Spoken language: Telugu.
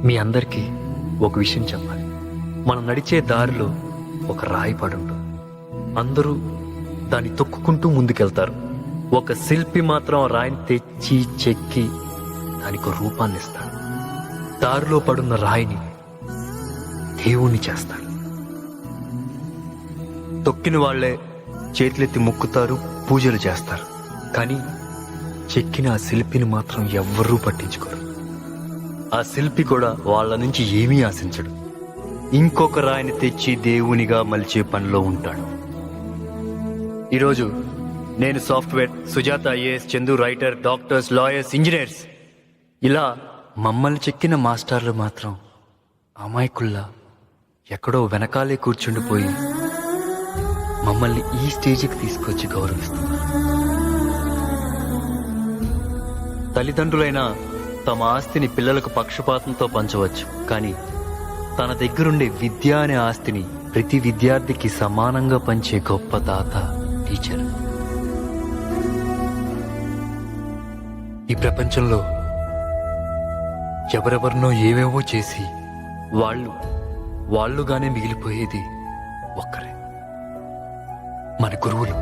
మీ అందరికీ ఒక విషయం చెప్పాలి. మనం నడిచే దారిలో ఒక రాయి పడి ఉంటుంది. అందరూ దాన్ని తొక్కుకుంటూ ముందుకెళ్తారు. ఒక శిల్పి మాత్రం ఆ రాయిని తెచ్చి చెక్కి దానికి ఒక రూపాన్ని ఇస్తాడు. దారిలో పడున్న రాయిని దేవుణ్ణి చేస్తాడు. తొక్కిన వాళ్లే చేతులెత్తి మొక్కుతారు, పూజలు చేస్తారు. కానీ చెక్కిన ఆ శిల్పిని మాత్రం ఎవ్వరూ పట్టించుకోరు. ఆ శిల్పి కూడా వాళ్ళ నుంచి ఏమీ ఆశించడు. ఇంకొక రాయిని తెచ్చి దేవునిగా మలిచే పనిలో ఉంటాడు. ఈరోజు నేను software, Sujatha IAS, Chandu writer, doctors, lawyers, engineers, ఇలా మమ్మల్ని చెక్కిన మాస్టర్లు మాత్రం అమాయకుల్లా ఎక్కడో వెనకాలే కూర్చుండిపోయి మమ్మల్ని ఈ స్టేజికి తీసుకొచ్చి గౌరవిస్తున్నారు. తల్లిదండ్రులైనా తమ ఆస్తిని పిల్లలకు పక్షపాతంతో పంచవచ్చు, కానీ తన దగ్గరుండే విద్య అనే ఆస్తిని ప్రతి విద్యార్థికి సమానంగా పంచే గొప్ప దాత టీచర్. ఈ ప్రపంచంలో ఎవరెవరినో ఏవేవో చేసి వాళ్ళుగానే మిగిలిపోయేది ఒక్కరే, మన గురువులు.